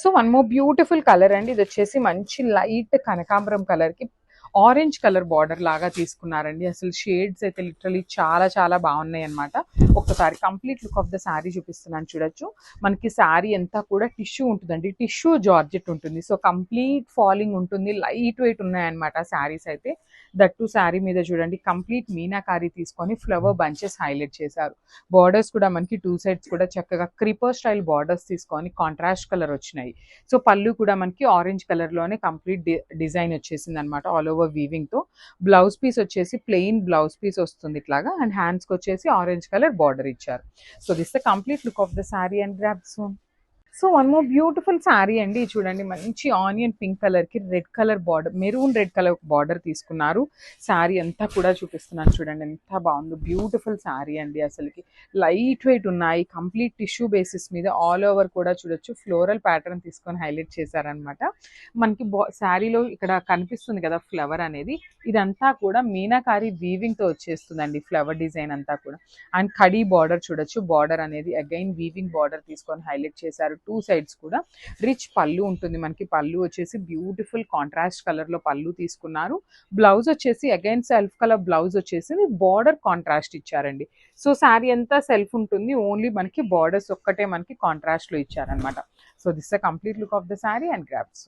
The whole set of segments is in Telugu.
So one more beautiful colour అండి. ఇది వచ్చేసి మంచి లైట్ కనకాంబరం కలర్ కి ఆరెంజ్ కలర్ బార్డర్ లాగా తీసుకున్నారండి. అసలు షేడ్స్ అయితే లిటరలీ చాలా చాలా బాగున్నాయి అనమాట. ఒక్కసారి complete look of the sari చూపిస్తున్నాను చూడొచ్చు. మనకి శారీ అంతా కూడా టిష్యూ ఉంటుందండి, టిష్యూ జార్జెట్ ఉంటుంది. సో కంప్లీట్ ఫాలింగ్ ఉంటుంది, లైట్ వెయిట్ ఉన్నాయన్నమాట శారీస్ అయితే. దట్టు శారీ మీద చూడండి కంప్లీట్ మీనాకారి తీసుకొని ఫ్లవర్ బంచెస్ హైలైట్ చేశారు. బార్డర్స్ కూడా మనకి టూ సైడ్స్ కూడా చక్కగా క్రీపర్ స్టైల్ బార్డర్స్ తీసుకొని కాంట్రాస్ట్ కలర్ వచ్చినాయి. సో పళ్ళు కూడా మనకి ఆరెంజ్ కలర్ లోనే కంప్లీట్ డిజైన్ వచ్చేసింది అనమాట, ఆల్ ఓవర్ వీవింగ్ తో. బ్లౌజ్ పీస్ వచ్చేసి ప్లెయిన్ బ్లౌజ్ పీస్ వస్తుంది ఇట్లాగా, అండ్ హ్యాండ్స్ కి వచ్చేసి ఆరెంజ్ కలర్ బార్డర్ ఇచ్చారు. So this the complete look of the sari and grab soon. So one more beautiful sari అండి. చూడండి మంచి ఆనియన్ పింక్ కలర్ కి red colour border, maroon red colour border తీసుకున్నారు. శారీ అంతా కూడా చూపిస్తున్నాను చూడండి ఎంత బాగుందో. బ్యూటిఫుల్ శారీ అండి, అసలుకి లైట్ వెయిట్ ఉన్నాయి. కంప్లీట్ టిష్యూ బేసిస్ మీద ఆల్ ఓవర్ కూడా చూడొచ్చు ఫ్లోరల్ ప్యాటర్న్ తీసుకొని హైలైట్ చేశారనమాట. మనకి శారీలో ఇక్కడ కనిపిస్తుంది కదా ఫ్లవర్ అనేది, ఇదంతా కూడా మీనాకారి వీవింగ్ తో వచ్చేస్తుందండి ఫ్లవర్ డిజైన్ అంతా కూడా. అండ్ కడీ బార్డర్ చూడొచ్చు, బార్డర్ అనేది అగైన్ వీవింగ్ బార్డర్ తీసుకొని హైలైట్ చేశారు. టూ సైడ్స్ కూడా రిచ్ పళ్ళు ఉంటుంది మనకి. పళ్ళు వచ్చేసి బ్యూటిఫుల్ కాంట్రాస్ట్ కలర్ లో పళ్ళు తీసుకున్నారు. బ్లౌజ్ వచ్చేసి అగైన్ సెల్ఫ్ కలర్ బ్లౌజ్ వచ్చేసి బార్డర్ కాంట్రాస్ట్ ఇచ్చారండి. సో శారీ అంతా సెల్ఫ్ ఉంటుంది, ఓన్లీ మనకి బార్డర్స్ ఒక్కటే మనకి కాంట్రాస్ట్ లో ఇచ్చారనమాట. So this the complete look of the sari and grabs.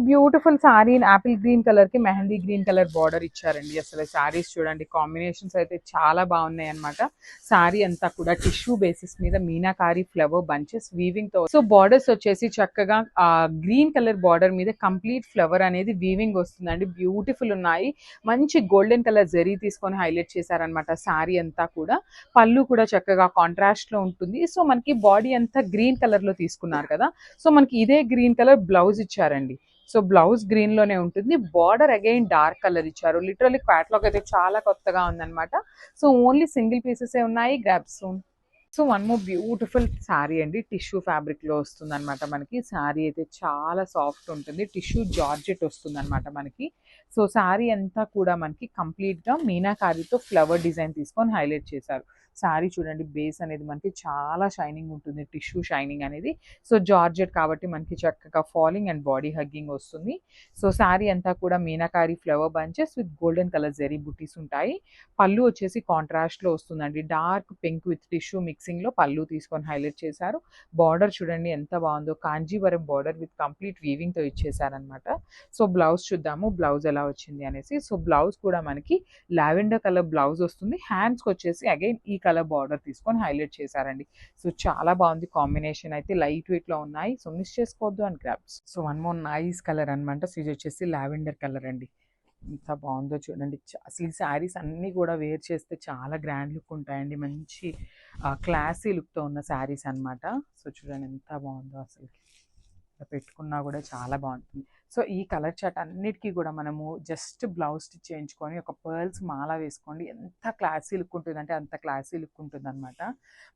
Beautiful sari apple green colour కి మెహందీ గ్రీన్ కలర్ బార్డర్ ఇచ్చారండి. అసలు శారీస్ చూడండి కాంబినేషన్స్ అయితే చాలా బాగున్నాయి అనమాట. శారీ అంతా కూడా టిష్యూ బేసిస్ మీద మీనాకారి ఫ్లవర్ బంచెస్ వీవింగ్ తో. సో బార్డర్స్ వచ్చేసి చక్కగా గ్రీన్ కలర్ బార్డర్ మీద కంప్లీట్ ఫ్లవర్ అనేది వీవింగ్ వస్తుందండి. బ్యూటిఫుల్ ఉన్నాయి. మంచి గోల్డెన్ కలర్ జరీ తీసుకొని హైలైట్ చేశారనమాట శారీ అంతా కూడా. పళ్ళు కూడా చక్కగా కాంట్రాస్ట్ లో ఉంటుంది. సో మనకి బాడీ అంతా గ్రీన్ కలర్ లో తీసుకున్నారు కదా, సో మనకి ఇదే గ్రీన్ కలర్ బ్లౌజ్ ఇచ్చారండి. సో బ్లౌజ్ గ్రీన్ లోనే ఉంటుంది, బార్డర్ అగైన్ డార్క్ కలర్ ఇచ్చారు. లిటరల్లీ క్యాటలాగ్ అయితే చాలా కొత్తగా ఉందన్నమాట. సో ఓన్లీ సింగిల్ పీసెస్ ఉన్నాయి, grabs. So one more beautiful sari అండి, టిష్యూ ఫ్యాబ్రిక్ లో వస్తుంది అనమాట మనకి. శారీ అయితే చాలా సాఫ్ట్ ఉంటుంది, టిష్యూ జార్జెట్ వస్తుంది అనమాట మనకి. సో శారీ అంతా కూడా మనకి కంప్లీట్ గా మీనాకారితో ఫ్లవర్ డిజైన్ తీసుకొని హైలైట్ చేశారు. శారీ చూడండి బేస్ అనేది మనకి చాలా షైనింగ్ ఉంటుంది, టిష్యూ షైనింగ్ అనేది. సో జార్జెట్ కాబట్టి మనకి చక్కగా ఫాలింగ్ అండ్ బాడీ హగ్గింగ్ వస్తుంది. సో శారీ అంతా కూడా meenakari flower bunches with golden colour zari బుటీస్ ఉంటాయి. పళ్ళు వచ్చేసి కాంట్రాస్ట్ లో వస్తుందండి, dark pink with tissue mixing లో పళ్ళు తీసుకొని హైలైట్ చేశారు. బార్డర్ చూడండి ఎంత బాగుందో, Kanjeevaram border with complete weaving తో ఇచ్చేసారనమాట. సో బ్లౌజ్ చూద్దాము బ్లౌజ్ ఎలా వచ్చింది అనేసి. సో బ్లౌజ్ కూడా మనకి లావెండర్ కలర్ బ్లౌజ్ వస్తుంది. హ్యాండ్స్ కి వచ్చేసి అగైన్ ఈ కలర్ బార్డర్ తీసుకొని హైలైట్ చేశారండి. సో చాలా బాగుంది కాంబినేషన్ అయితే, లైట్ వెయిట్ లో ఉన్నాయి. సో మిస్ చేసుకోవద్దు and grabs. So one more nice colour అనమాట. సో ఇది వచ్చేసి లావెండర్ కలర్ అండి, ఎంత బాగుందో చూడండి. అసలు ఈ శారీస్ అన్నీ కూడా వేర్ చేస్తే చాలా గ్రాండ్ లుక్ ఉంటాయండి, మంచి క్లాసీ లుక్తో ఉన్న శారీస్ అనమాట. సో చూడండి ఎంత బాగుందో, అసలు పెట్టుకున్నా కూడా చాలా బాగుంటుంది. సో ఈ కలర్ చార్ట్ అన్నిటికీ కూడా మనము జస్ట్ బ్లౌజ్ స్టిచ్ చేయించుకొని ఒక పర్ల్స్ మాల వేసుకోండి, ఎంత క్లాసీ లుక్ ఉంటుంది అంటే అంత క్లాసీ లుక్ ఉంటుంది అనమాట.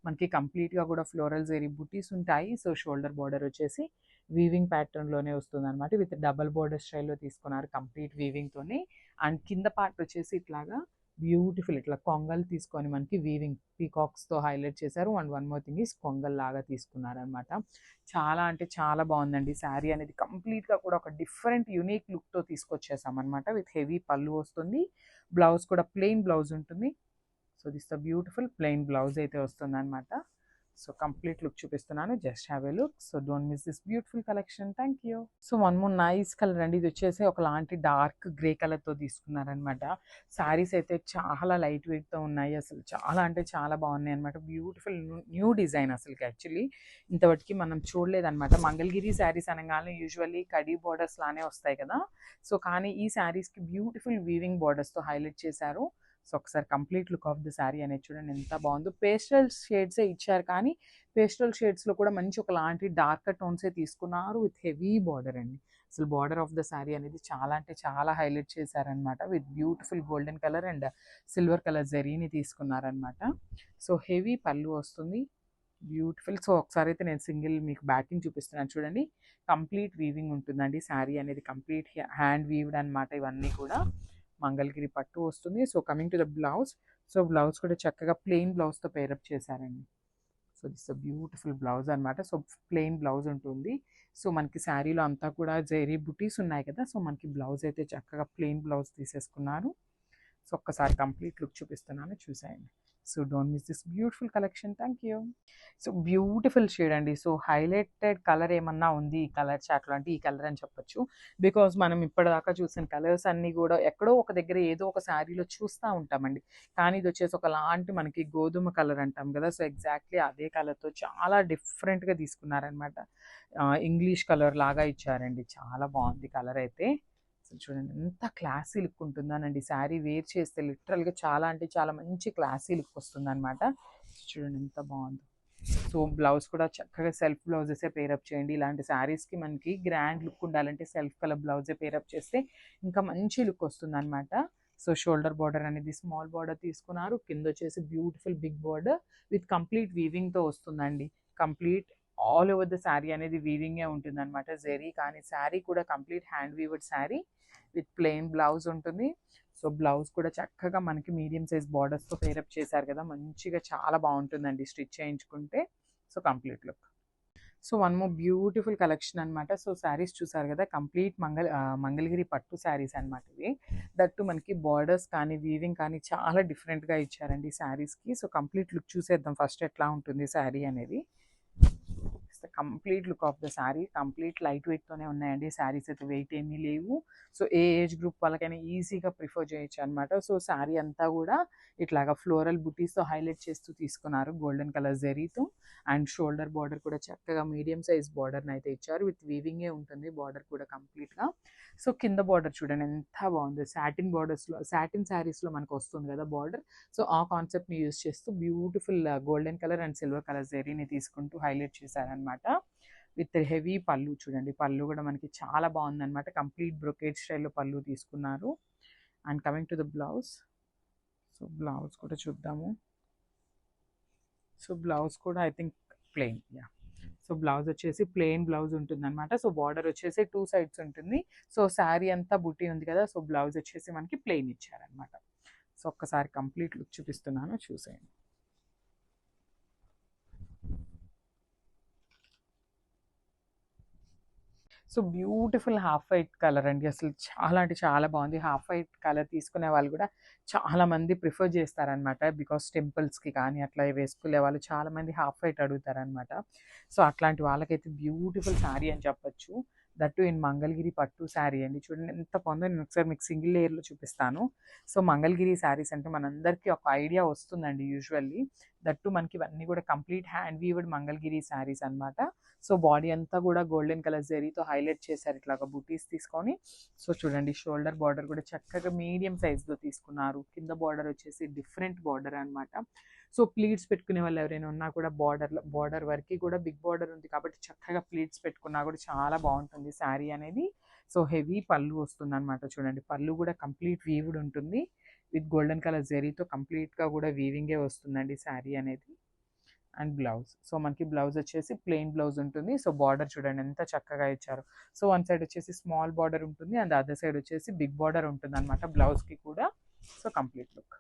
మనకి కంప్లీట్గా కూడా ఫ్లోరల్ జెరీ బుటీస్ ఉంటాయి. సో షోల్డర్ బార్డర్ వచ్చేసి వీవింగ్ ప్యాటర్న్లోనే వస్తుంది అనమాట, విత్ డబల్ బార్డర్ స్టైల్లో తీసుకున్నారు కంప్లీట్ వీవింగ్తోని. అండ్ కింద పార్ట్ వచ్చేసి ఇట్లాగా బ్యూటిఫుల్ ఇట్లా కొంగల్ తీసుకొని మనకి వీవింగ్ పీకాక్స్తో హైలైట్ చేశారు. And one more thing is కొంగల్ లాగా తీసుకున్నారనమాట. చాలా అంటే చాలా బాగుందండి శారీ అనేది. కంప్లీట్గా కూడా ఒక డిఫరెంట్ యూనిక్ లుక్తో తీసుకొచ్చేసాం అనమాట. విత్ హెవీ పళ్ళు వస్తుంది, బ్లౌజ్ కూడా ప్లెయిన్ బ్లౌజ్ ఉంటుంది. So this the beautiful plain blouse అయితే వస్తుంది అనమాట. సో కంప్లీట్ లుక్ చూపిస్తున్నాను, just have a look. So don't miss this beautiful collection. Thank you. So one more nice colour అండి, ఇది వచ్చేసి ఒకలాంటి డార్క్ గ్రే కలర్తో తీసుకున్నారనమాట. శారీస్ అయితే చాలా లైట్ వెయిట్తో ఉన్నాయి, అసలు చాలా అంటే చాలా బాగున్నాయి అనమాట. బ్యూటిఫుల్ న్యూ డిజైన్, అసలు యాక్చువల్లీ ఇంతవరకు మనం చూడలేదన్నమాట. మంగళగిరి శారీస్ అనగానే యూజువల్లీ కడీ బార్డర్స్ లానే వస్తాయి కదా, సో కానీ ఈ శారీస్కి బ్యూటిఫుల్ వీవింగ్ బార్డర్స్తో హైలైట్ చేశారు. సో ఒకసారి complete look of the sari అనేది చూడండి ఎంత బాగుందో. పేస్టల్ షేడ్సే ఇచ్చారు, కానీ పేస్టల్ షేడ్స్లో కూడా మంచి ఒకలాంటి డార్కర్ టోన్సే తీసుకున్నారు విత్ హెవీ బార్డర్ అండి. అసలు బార్డర్ ఆఫ్ ద శారీ అనేది చాలా అంటే చాలా హైలైట్ చేశారనమాట. With beautiful golden colour and silver colour జరీని తీసుకున్నారనమాట. సో హెవీ పళ్ళు వస్తుంది, బ్యూటిఫుల్. సో ఒకసారి అయితే నేను సింగిల్ మీకు బ్యాకింగ్ చూపిస్తున్నాను చూడండి. కంప్లీట్ వీవింగ్ ఉంటుందండి శారీ అనేది, కంప్లీట్ హ్యాండ్ వీవ్డ్ అనమాట. ఇవన్నీ కూడా మంగళగిరి పట్టు వస్తుంది. So coming to the blouse, so blouse కూడా చక్కగా ప్లెయిన్ బ్లౌజ్తో పేరప్ చేశారండి. సో దిస్ బ్యూటిఫుల్ బ్లౌజ్ అనమాట. సో ప్లెయిన్ బ్లౌజ్ ఉంటుంది, సో మనకి శారీలో అంతా కూడా జెరీ బుటీస్ ఉన్నాయి కదా, సో మనకి బ్లౌజ్ అయితే చక్కగా ప్లెయిన్ బ్లౌజ్ తీసేసుకున్నారు. సో ఒక్కసారి కంప్లీట్ లుక్ చూపిస్తున్నాను, చూసేయండి. So don't miss this beautiful collection. Thank you. So beautiful shade అండి. సో హైలైటెడ్ కలర్ ఏమన్నా ఉంది ఈ కలర్ చాట్లో అంటే ఈ కలర్ అని చెప్పొచ్చు. బికాజ్ మనం ఇప్పటిదాకా చూసిన కలర్స్ అన్నీ కూడా ఎక్కడో ఒక దగ్గర ఏదో ఒక శారీలో చూస్తూ ఉంటామండి. కానీ ఇది వచ్చేసి ఒకలాంటి మనకి గోధుమ కలర్ అంటాం కదా, సో ఎగ్జాక్ట్లీ అదే కలర్తో చాలా డిఫరెంట్గా తీసుకున్నారనమాట. ఇంగ్లీష్ కలర్ లాగా ఇచ్చారండి. చాలా బాగుంది కలర్ అయితే. అసలు చూడండి ఎంత క్లాసీ లుక్ ఉంటుందనండి. శారీ వేర్ చేస్తే లిటరల్గా చాలా అంటే చాలా మంచి క్లాసీ లుక్ వస్తుంది అనమాట. చూడండి ఎంత బాగుందో. సో బ్లౌజ్ కూడా చక్కగా సెల్ఫ్ బ్లౌజెసే పేరప్ చేయండి. ఇలాంటి శారీస్కి మనకి గ్రాండ్ లుక్ ఉండాలంటే సెల్ఫ్ కలర్ బ్లౌజే పేరప్ చేస్తే ఇంకా మంచి లుక్ వస్తుంది అనమాట. సో షోల్డర్ బార్డర్ అనేది స్మాల్ బార్డర్ తీసుకున్నారు. కింద వచ్చేసి beautiful big border with complete వీవింగ్తో వస్తుందండి. Complete all over the sari అనేది వీవింగే ఉంటుంది అనమాట. జెరీ కానీ శారీ కూడా complete hand weaved sari with plain blouse ఉంటుంది. సో బ్లౌజ్ కూడా చక్కగా మనకి మీడియం సైజ్ బార్డర్స్తో పేరప్ చేశారు కదా, మంచిగా చాలా బాగుంటుందండి స్టిచ్ చేయించుకుంటే. So complete look. So one more beautiful collection అనమాట. సో శారీస్ చూసారు కదా, కంప్లీట్ మంగళగిరి పట్టు శారీస్ అనమాట ఇవి. దట్టు మనకి బార్డర్స్ కానీ వీవింగ్ కానీ చాలా డిఫరెంట్గా ఇచ్చారండి శారీస్కి. సో కంప్లీట్ లుక్ చూసేద్దాం ఫస్ట్ ఎట్లా ఉంటుంది శారీ అనేది. Complete look of the sari complete light వెయిట్తోనే ఉన్నాయండి. శారీస్ అయితే వెయిట్ ఏమీ లేవు. సో ఏ ఏజ్ గ్రూప్ వాళ్ళకైనా ఈజీగా ప్రిఫర్ చేయొచ్చు అనమాట. సో శారీ అంతా కూడా ఇట్లాగా ఫ్లోరల్ బుటీస్తో హైలైట్ చేస్తూ తీసుకున్నారు గోల్డెన్ కలర్ జెరీతో. అండ్ షోల్డర్ బార్డర్ కూడా చక్కగా మీడియం సైజ్ బార్డర్ని అయితే ఇచ్చారు. విత్ వీవింగే ఉంటుంది బార్డర్ కూడా కంప్లీట్గా. సో కింద బార్డర్ చూడండి ఎంత బాగుంది. సాటిన్ బార్డర్స్లో సాటిన్ శారీస్లో మనకు వస్తుంది కదా బార్డర్. సో ఆ కాన్సెప్ట్ని యూజ్ చేస్తూ beautiful golden colour and silver colour జెరీని తీసుకుంటూ హైలైట్ చేశారనమాట. విత్ హెవీ పళ్ళు చూడండి. పళ్ళు కూడా మనకి చాలా బాగుందన్నమాట. కంప్లీట్ బ్రొకేడ్ స్టైల్లో పళ్ళు తీసుకున్నారు. And coming to the blouse. So blouse కూడా చూద్దాము. సో బ్లౌజ్ కూడా I think plain. Yeah. So blouse వచ్చేసి ప్లెయిన్ బ్లౌజ్ ఉంటుంది అనమాట. సో బార్డర్ వచ్చేసి 2 sides ఉంటుంది. సో శారీ అంతా బుట్టి ఉంది కదా, సో బ్లౌజ్ వచ్చేసి మనకి ప్లెయిన్ ఇచ్చారనమాట. సో ఒక్కసారి కంప్లీట్ లుక్ చూపిస్తున్నాను, చూసేయండి. So beautiful half white colour అండి. అసలు చాలా అంటే చాలా బాగుంది. హాఫ్ వైట్ కలర్ తీసుకునే వాళ్ళు కూడా చాలామంది ప్రిఫర్ చేస్తారనమాట. బికాస్ టెంపుల్స్కి కానీ అట్లా వేసుకునే వాళ్ళు చాలామంది హాఫ్ వైట్ అడుగుతారనమాట. సో అట్లాంటి వాళ్ళకైతే బ్యూటిఫుల్ శారీ అని చెప్పొచ్చు. దట్టు ఇన్ మంగళగిరి పట్టు శారీ అండి. చూడండి ఎంత బాగుందో. నేను ఒకసారి మీకు సింగిల్ లేయర్లో చూపిస్తాను. సో మంగళగిరి శారీస్ అంటే మనందరికీ ఒక ఐడియా వస్తుందండి యూజువల్లీ. దట్టు మనకి ఇవన్నీ కూడా complete hand weaved Mangalagiri saris అనమాట. సో బాడీ అంతా కూడా గోల్డెన్ కలర్ జెరీతో హైలైట్ చేశారు ఇట్లాగా బుటీస్ తీసుకొని. సో చూడండి షోల్డర్ బార్డర్ కూడా చక్కగా మీడియం సైజ్లో తీసుకున్నారు. కింద బార్డర్ వచ్చేసి డిఫరెంట్ బార్డర్ అనమాట. సో ప్లీట్స్ పెట్టుకునే వాళ్ళు ఎవరైనా ఉన్నా కూడా బార్డర్ వరకు కూడా బిగ్ బార్డర్ ఉంది కాబట్టి చక్కగా ప్లీట్స్ పెట్టుకున్నా కూడా చాలా బాగుంటుంది శారీ అనేది. సో హెవీ పళ్ళు వస్తుంది అనమాట. చూడండి పళ్ళు కూడా కంప్లీట్ వీవ్డ్ ఉంటుంది విత్ గోల్డెన్ కలర్ జెరీతో కంప్లీట్గా కూడా వీవింగే వస్తుందండి శారీ అనేది. And blouse. సో మనకి బ్లౌజ్ వచ్చేసి ప్లెయిన్ బ్లౌజ్ ఉంటుంది. సో బార్డర్ చూడండి ఎంత చక్కగా ఇచ్చారు. సో వన్ సైడ్ వచ్చేసి స్మాల్ బార్డర్ ఉంటుంది అండ్ అదర్ సైడ్ వచ్చేసి బిగ్ బార్డర్ ఉంటుంది అనమాట బ్లౌజ్కి కూడా. So complete look.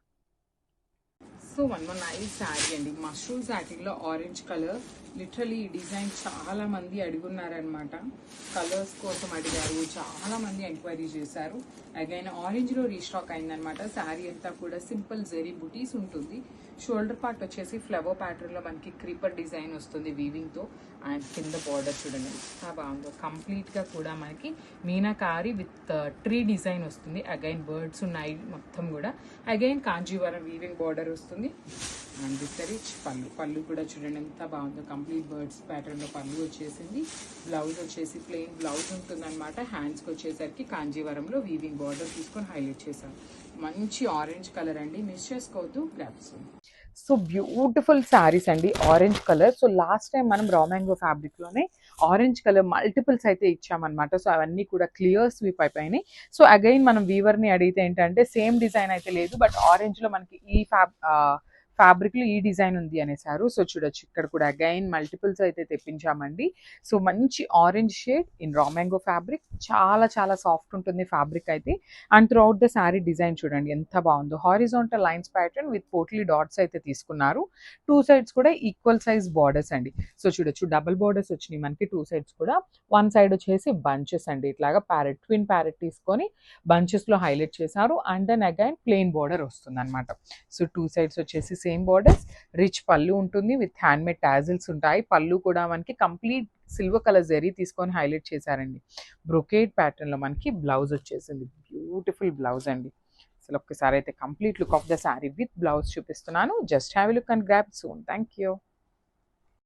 So one more nice sari అండి. మష్రూమ్ శారీలో ఆరెంజ్ కలర్. లిటరలీ ఈ డిజైన్ చాలా మంది అడుగున్నారనమాట. కలర్స్ కోసం అడిగారు, చాలా మంది ఎంక్వైరీ చేశారు. అగైన్ ఆరెంజ్లో రీస్టాక్ అయిందనమాట. శారీ అంతా కూడా సింపుల్ జెరీ బుటీస్ ఉంటుంది. షోల్డర్ పార్ట్ వచ్చేసి ఫ్లవర్ ప్యాటర్న్లో మనకి క్రీపర్ డిజైన్ వస్తుంది వీవింగ్తో. అండ్ కింద బార్డర్ చూడండి ఎంత బాగుందో. కంప్లీట్గా కూడా మనకి మీనాకారి విత్ ట్రీ డిజైన్ వస్తుంది. అగైన్ బర్డ్స్ ఉన్నాయి మొత్తం కూడా. అగైన్ కాంజీవరం వీవింగ్ బార్డర్ వస్తుంది. అండ్ విత్ రిచ్ పళ్ళు కూడా చూడండి ఎంత బాగుందో. కంప్లీట్ బర్డ్స్ ప్యాటర్న్లో పళ్ళు వచ్చేసింది. బ్లౌజ్ వచ్చేసి ప్లెయిన్ బ్లౌజ్ ఉంటుంది అనమాట. హ్యాండ్స్కి వచ్చేసరికి కాంజీవరంలో వీవింగ్ బార్డర్ తీసుకొని హైలైట్ చేశారు. మంచి ఆరెంజ్ కలర్ అండి, మిస్ చేసుకోవద్దు. గ్రాప్స్. సో బ్యూటిఫుల్ శారీస్ అండి orange colour. So last time మనం రా మ్యాంగో ఫ్యాబ్రిక్లోనే ఆరెంజ్ కలర్ మల్టిపుల్స్ అయితే ఇచ్చామన్నమాట. సో అవన్నీ కూడా క్లియర్ స్వీప్ అయిపోయినాయి. సో అగైన్ మనం వీవర్ని అడిగితే ఏంటంటే సేమ్ డిజైన్ అయితే లేదు, బట్ ఆరెంజ్లో మనకి ఈ ఫ్యాబ్రిక్ లో ఈ డిజైన్ ఉంది అనేసారు. సో చూడొచ్చు ఇక్కడ కూడా అగైన్ మల్టిపుల్స్ అయితే తెప్పించామండి. సో మంచి orange shade in raw mango fabric, చాలా చాలా సాఫ్ట్ ఉంటుంది ఫ్యాబ్రిక్ అయితే. And throughout the sari design చూడండి ఎంత బాగుందో, horizontal lines pattern with potli dots అయితే తీసుకున్నారు. టూ సైడ్స్ కూడా ఈక్వల్ సైజ్ బార్డర్స్ అండి. సో చూడొచ్చు డబుల్ బార్డర్స్ వచ్చినాయి మనకి టూ సైడ్స్ కూడా. వన్ సైడ్ వచ్చేసి బంచెస్ అండి, ఇట్లాగా ప్యారెట్, ట్విన్ ప్యారెట్ తీసుకొని బంచెస్ లో హైలైట్ చేశారు. And then again plain border వస్తుంది అనమాట. సో టూ సైడ్స్ వచ్చేసి సేమ్ బార్డర్స్, రిచ్ పళ్ళు ఉంటుంది విత్ హ్యాండ్ మేడ్ టాజిల్స్ ఉంటాయి. పళ్ళు కూడా మనకి కంప్లీట్ సిల్వర్ కలర్ జరీ తీసుకొని హైలైట్ చేశారండి. బ్రొకేడ్ ప్యాటర్న్ లో మనకి బ్లౌజ్ వచ్చేసింది, బ్యూటిఫుల్ బ్లౌజ్ అండి. అసలు ఒక్కసారి అయితే complete look of the sari with blouse చూపిస్తున్నాను. Just have a look and grab soon. Thank you.